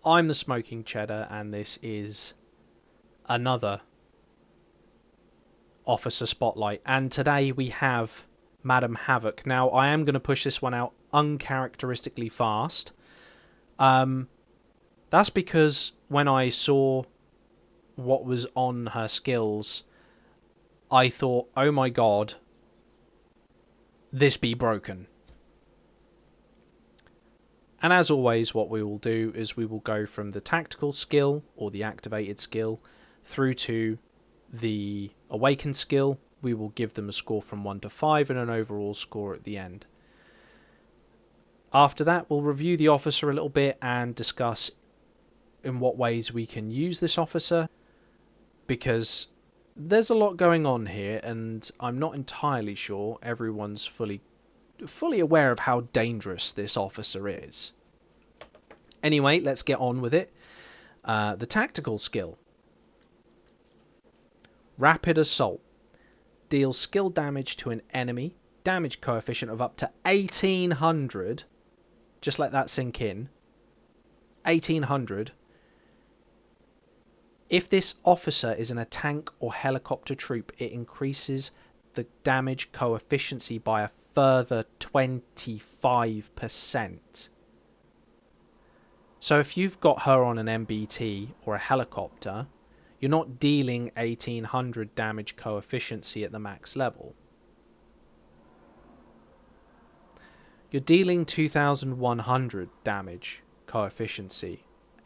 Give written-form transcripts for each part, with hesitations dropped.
I'm the Smoking Cheddar, and this is another Officer Spotlight. And today we have Madame Havoc. Now, I am going to push this one out uncharacteristically fast. That's because when I saw what was on her skills, I thought, oh my god, this be broken. And as always, what we will do is we will go from the tactical skill or the activated skill through to the awakened skill. We will give them a score from 1 to 5 and an overall score at the end. After that, we'll review the officer a little bit and discuss in what ways we can use this officer, because there's a lot going on here and I'm not entirely sure everyone's fully aware of how dangerous this officer is. Anyway, let's get on with it. The tactical skill. Rapid Assault. Deals skill damage to an enemy. Damage coefficient of up to 1800. Just let that sink in. 1800. If this officer is in a tank or helicopter troop, it increases the damage coefficient by a further 25%. So if you've got her on an MBT or a helicopter, you're not dealing 1800 damage coefficient at the max level. You're dealing 2100 damage coefficient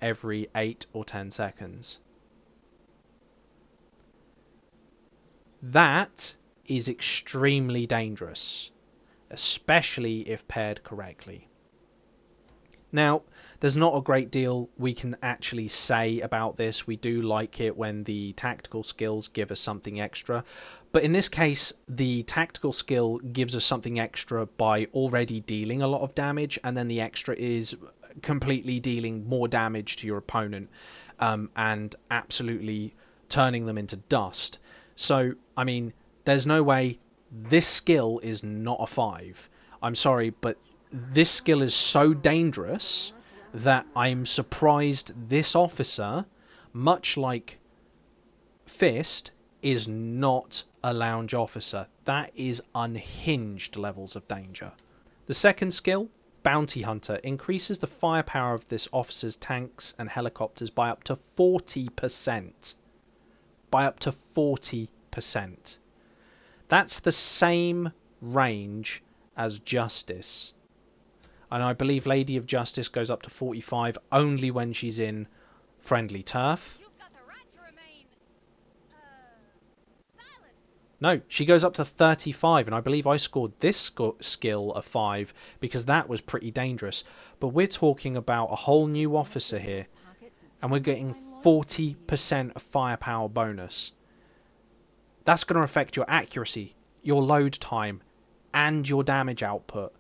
every 8 or 10 seconds. That is extremely dangerous, especially if paired correctly. Now, there's not a great deal we can actually say about this. We do like it when the tactical skills give us something extra, but in this case the tactical skill gives us something extra by already dealing a lot of damage, and then the extra is completely dealing more damage to your opponent and absolutely turning them into dust. So, I mean, there's no way this skill is not a 5. I'm sorry, but this skill is so dangerous that I'm surprised this officer, much like Fist, is not a lounge officer. That is unhinged levels of danger. The second skill, Bounty Hunter, increases the firepower of this officer's tanks and helicopters by up to 40%. By up to 40%. That's the same range as Justice. And I believe Lady of Justice goes up to 45 only when she's in friendly turf. You've got the right to remain silent. No, she goes up to 35, and I believe I scored this skill a 5 because that was pretty dangerous. But we're talking about a whole new officer here, and we're getting 40% of firepower bonus. That's going to affect your accuracy, your load time, and your damage output.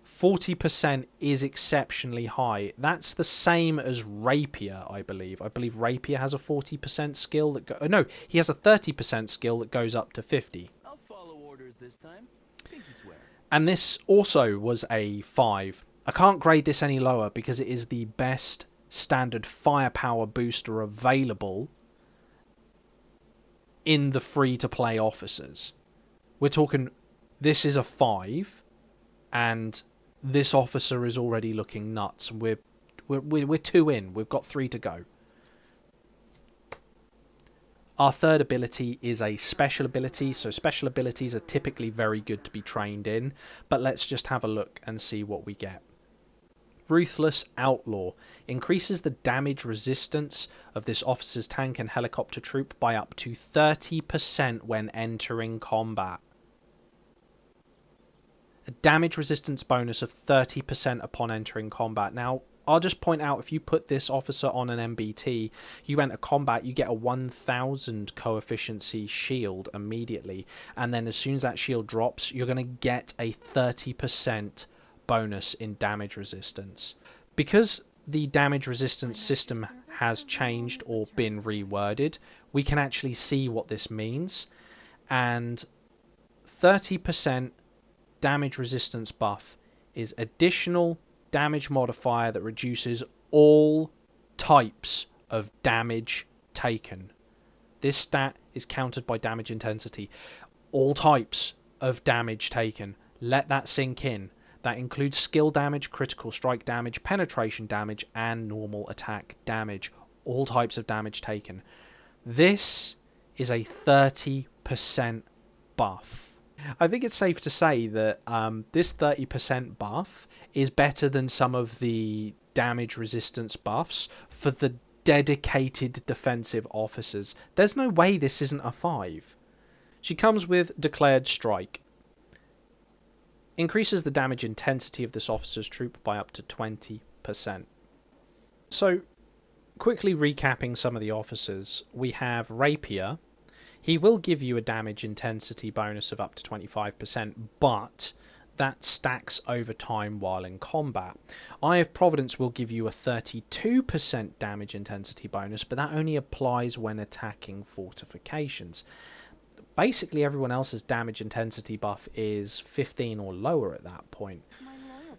40% is exceptionally high. That's the same as Rapier, I believe. I believe Rapier has a 40% skill that no, he has a 30% skill that goes up to 50. I'll follow orders this time. Pinky swear. And this also was a 5. I can't grade this any lower because it is the best standard firepower booster available in the free-to-play officers. We're talking, this is a 5, and this officer is already looking nuts. We're 2 in. We've got 3 to go. Our third ability is a special ability. So special abilities are typically very good to be trained in. But let's just have a look and see what we get. Ruthless Outlaw increases the damage resistance of this officer's tank and helicopter troop by up to 30% when entering combat. A damage resistance bonus of 30% upon entering combat. Now, I'll just point out, if you put this officer on an MBT, you enter combat, you get a 1000 coefficient shield immediately. And then as soon as that shield drops, you're going to get a 30% bonus in damage resistance. Because the damage resistance system has changed or been reworded, we can actually see what this means. And 30% damage resistance buff is additional damage modifier that reduces all types of damage taken. This stat is counted by damage intensity. All types of damage taken. Let that sink in. That includes skill damage, critical strike damage, penetration damage, and normal attack damage. All types of damage taken. This is a 30% buff. I think it's safe to say that this 30% buff is better than some of the damage resistance buffs for the dedicated defensive officers. There's no way this isn't a 5. She comes with Declared Strike. Increases the damage intensity of this officer's troop by up to 20%. So, quickly recapping some of the officers, we have Rapier. He will give you a damage intensity bonus of up to 25%, but that stacks over time while in combat. Eye of Providence will give you a 32% damage intensity bonus, but that only applies when attacking fortifications. Basically, everyone else's damage intensity buff is 15 or lower at that point.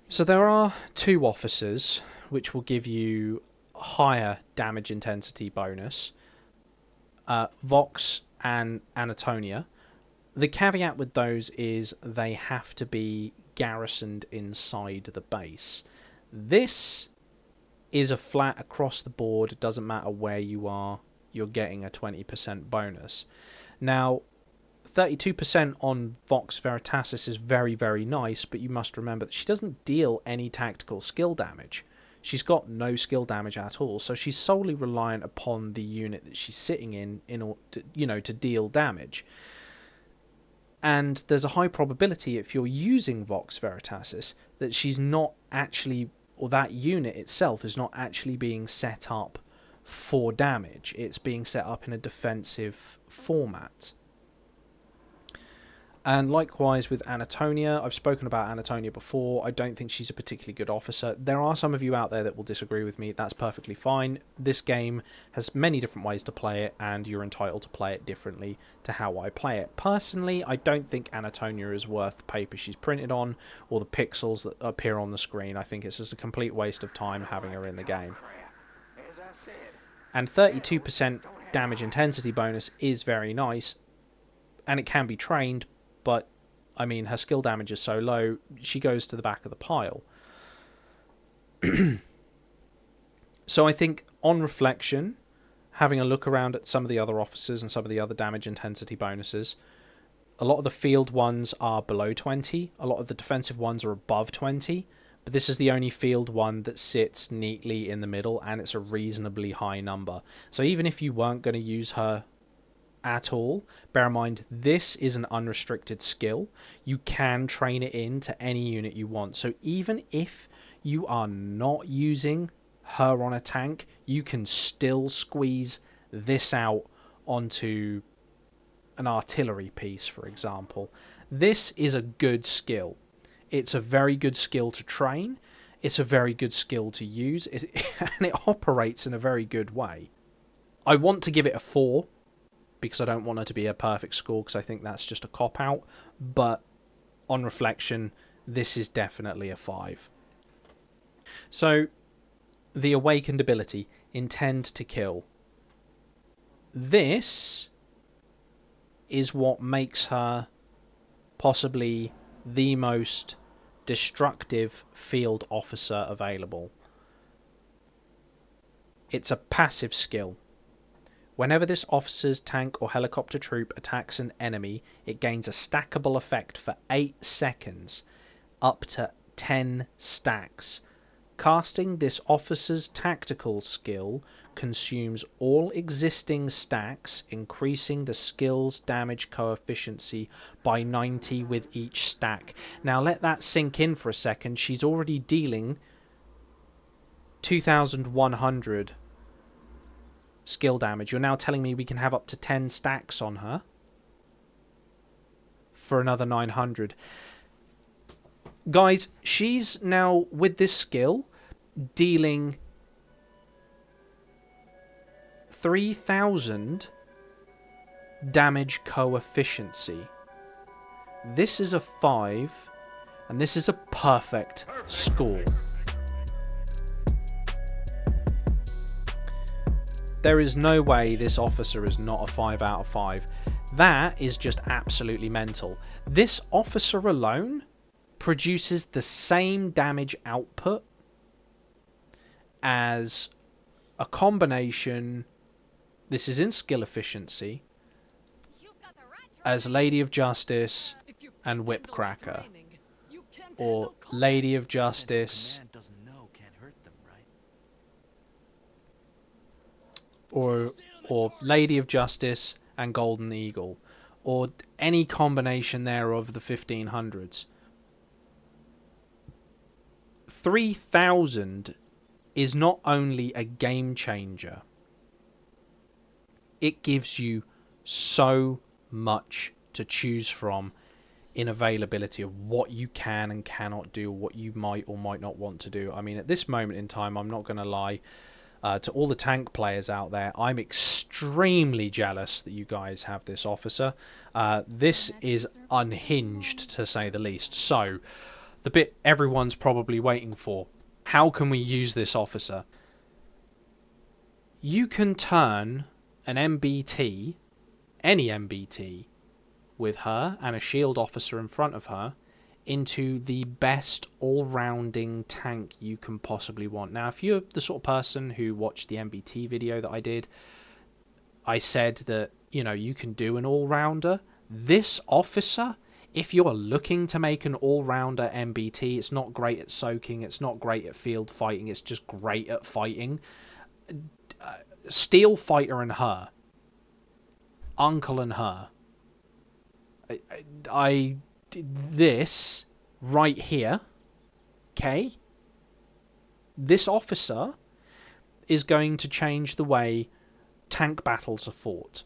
So there are 2 officers which will give you higher damage intensity bonus. Vox and Anatonia. The caveat with those is they have to be garrisoned inside the base. This is a flat across the board. It doesn't matter where you are, you're getting a 20% bonus. Now, 32% on Vox Veritasis is very, very nice, but you must remember that she doesn't deal any tactical skill damage. She's got no skill damage at all, so she's solely reliant upon the unit that she's sitting in order to, to deal damage. And there's a high probability, if you're using Vox Veritasis, that she's not actually, or that unit itself is not actually being set up for damage. It's being set up in a defensive format. And likewise with Anatonia, I've spoken about Anatonia before. I don't think she's a particularly good officer. There are some of you out there that will disagree with me. That's perfectly fine. This game has many different ways to play it, and you're entitled to play it differently to how I play it. Personally, I don't think Anatonia is worth the paper she's printed on, or the pixels that appear on the screen. I think it's just a complete waste of time having her in the game. And 32% damage intensity bonus is very nice, and it can be trained, but, I mean, her skill damage is so low, she goes to the back of the pile. So I think, on reflection, having a look around at some of the other officers and some of the other damage intensity bonuses, a lot of the field ones are below 20, a lot of the defensive ones are above 20, but this is the only field one that sits neatly in the middle, and it's a reasonably high number. So even if you weren't going to use her at all, bear in mind this is an unrestricted skill. You can train it into any unit you want. So even if you are not using her on a tank, you can still squeeze this out onto an artillery piece, for example. This is a good skill. It's a very good skill to train. It's a very good skill to use, and it operates in a very good way. I want to give it a 4, because I don't want her to be a perfect score, because I think that's just a cop-out, but on reflection, this is definitely a 5. So, the Awakened ability, Intend to Kill. This is what makes her possibly the most destructive field officer available. It's a passive skill. Whenever this officer's tank or helicopter troop attacks an enemy, it gains a stackable effect for 8 seconds, up to 10 stacks. Casting this officer's tactical skill consumes all existing stacks, increasing the skill's damage coefficient by 90 with each stack. Now let that sink in for a second. She's already dealing 2,100 skill damage. You're now telling me we can have up to 10 stacks on her for another 900. Guys, she's now, with this skill, dealing 3,000 damage coefficient. This is a 5, and this is a perfect score. There is no way this officer is not a 5 out of 5. That is just absolutely mental. This officer alone produces the same damage output as a combination, this is in skill efficiency, as Lady of Justice and Whipcracker, or Lady of Justice, or Lady of Justice and Golden Eagle, or any combination there of the 1500s. 3000 is not only a game changer, it gives you so much to choose from in availability of what you can and cannot do, what you might or might not want to do. I mean, at this moment in time, I'm not going to lie, to all the tank players out there, I'm extremely jealous that you guys have this officer. This is unhinged, to say the least. So, the bit everyone's probably waiting for. How can we use this officer? You can turn an MBT, any MBT, with her and a shield officer in front of her, into the best all-rounding tank you can possibly want. Now, if you're the sort of person who watched the MBT video that I did, I said that, you know, you can do an all-rounder. This officer, if you're looking to make an all-rounder MBT, it's not great at soaking, it's not great at field fighting, it's just great at fighting. Steel Fighter and her. Uncle and her. This right here, okay, this officer is going to change the way tank battles are fought.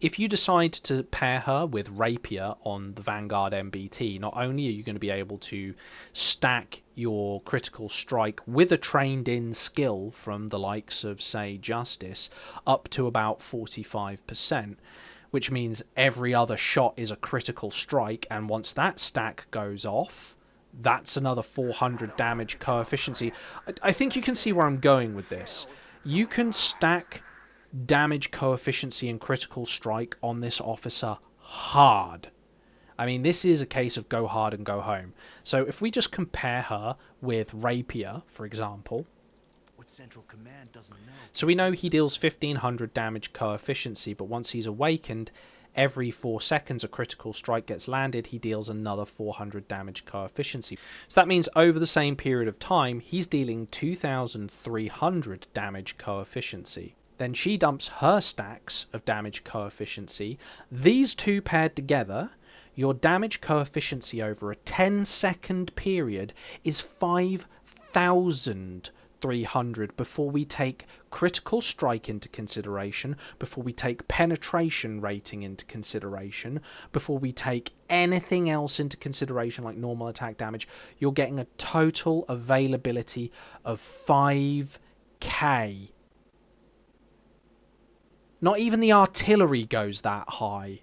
If you decide to pair her with Rapier on the Vanguard MBT, not only are you going to be able to stack your critical strike with a trained-in skill from the likes of, say, Justice, up to about 45%, which means every other shot is a critical strike, and once that stack goes off, that's another 400 damage coefficient. I think you can see where I'm going with this. You can stack damage coefficient and critical strike on this officer hard. I mean, this is a case of go hard and go home. So if we just compare her with Rapier, for example, Central Command doesn't know. So we know he deals 1500 damage coefficient, but once he's awakened, every 4 seconds a critical strike gets landed, he deals another 400 damage coefficient. So that means over the same period of time, he's dealing 2300 damage coefficient. Then she dumps her stacks of damage coefficient. These two paired together, your damage coefficient over a 10-second period is 5300 before we take critical strike into consideration, before we take penetration rating into consideration, before we take anything else into consideration like normal attack damage. You're getting a total availability of 5k. Not even the artillery goes that high.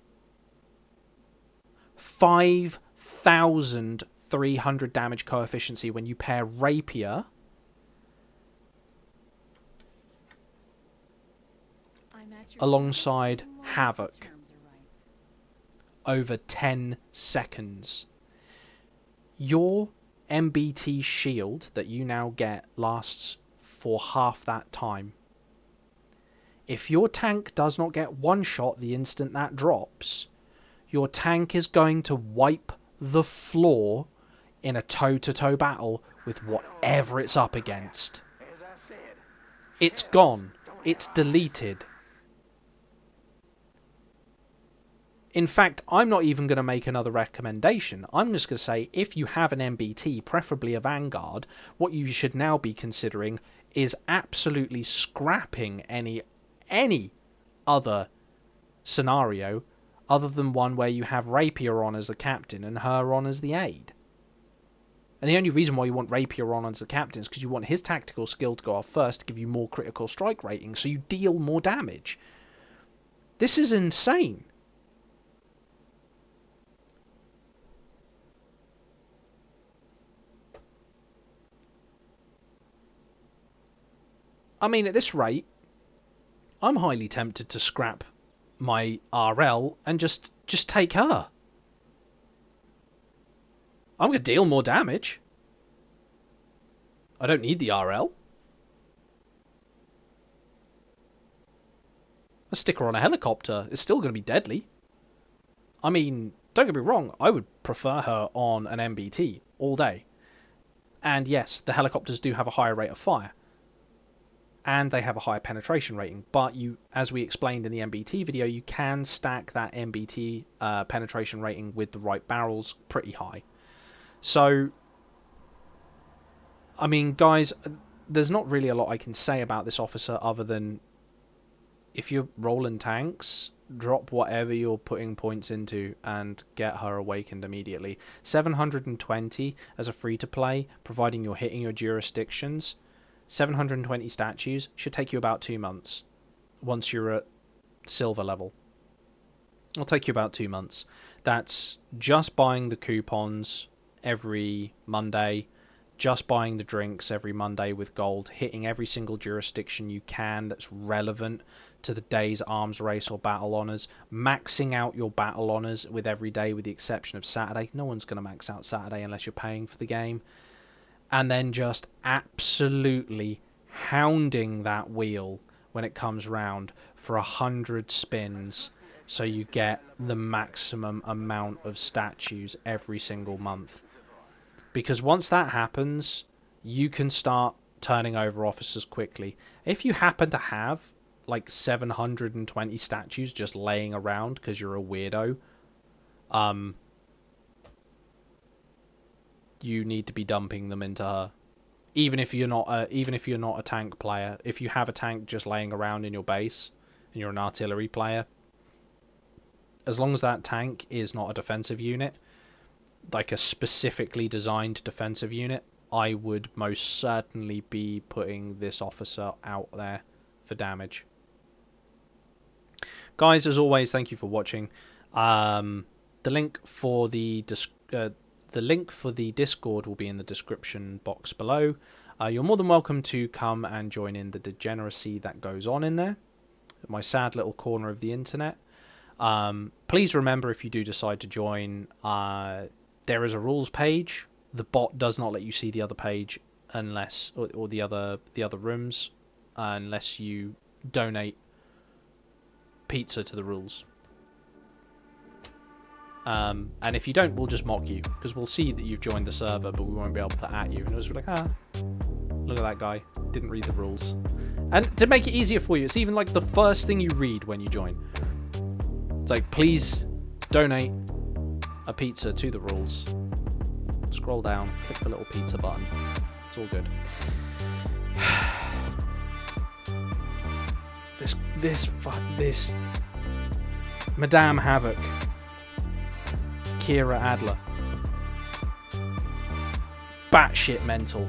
5300 damage coefficient when you pair Rapier alongside Havoc over 10 seconds. Your MBT shield that you now get lasts for half that time. If your tank does not get one shot the instant that drops, your tank is going to wipe the floor in a toe-to-toe battle with whatever it's up against. It's gone. It's deleted. In fact, I'm not even going to make another recommendation. I'm just going to say, if you have an MBT, preferably a Vanguard, what you should now be considering is absolutely scrapping any other scenario other than one where you have Rapier on as the captain and her on as the aide. And the only reason why you want Rapier on as the captain is because you want his tactical skill to go off first to give you more critical strike rating, so you deal more damage. This is insane. I mean, at this rate, I'm highly tempted to scrap my RL and just take her. I'm going to deal more damage. I don't need the RL. A stick her on a helicopter is still going to be deadly. I mean, don't get me wrong, I would prefer her on an MBT all day. And yes, the helicopters do have a higher rate of fire. And they have a higher penetration rating. But you, as we explained in the MBT video, you can stack that MBT penetration rating with the right barrels pretty high. So, I mean, guys, there's not really a lot I can say about this officer other than if you're rolling tanks, drop whatever you're putting points into and get her awakened immediately. 720 as a free-to-play, providing you're hitting your jurisdictions. 720 statues should take you about 2 months once you're at silver level. It'll take you about 2 months. That's just buying the coupons every Monday, just buying the drinks every Monday with gold, hitting every single jurisdiction you can that's relevant to the day's arms race or battle honours, maxing out your battle honours with every day with the exception of Saturday. No one's going to max out Saturday unless you're paying for the game. And then just absolutely hounding that wheel when it comes round for 100 spins so you get the maximum amount of statues every single month. Because once that happens, you can start turning over officers quickly. If you happen to have like 720 statues just laying around because you're a weirdo, you need to be dumping them into her. Even if you're not a tank player, if you have a tank just laying around in your base and you're an artillery player, as long as that tank is not a defensive unit, like a specifically designed defensive unit, I would most certainly be putting this officer out there for damage. Guys, as always, thank you for watching. The link for the Discord will be in the description box below. You're more than welcome to come and join in the degeneracy that goes on in there, my sad little corner of the internet. Please remember, if you do decide to join, there is a rules page. The bot does not let you see the other page unless, or the other rooms, unless you donate pizza to the rules. And if you don't, we'll just mock you, because we'll see that you've joined the server, but we won't be able to at you. And it'll just be like, look at that guy, didn't read the rules. And to make it easier for you, it's even like the first thing you read when you join. It's like, please donate a pizza to the rules. Scroll down, click the little pizza button. It's all good. This Madame Havoc, Kyra Adler, batshit mental.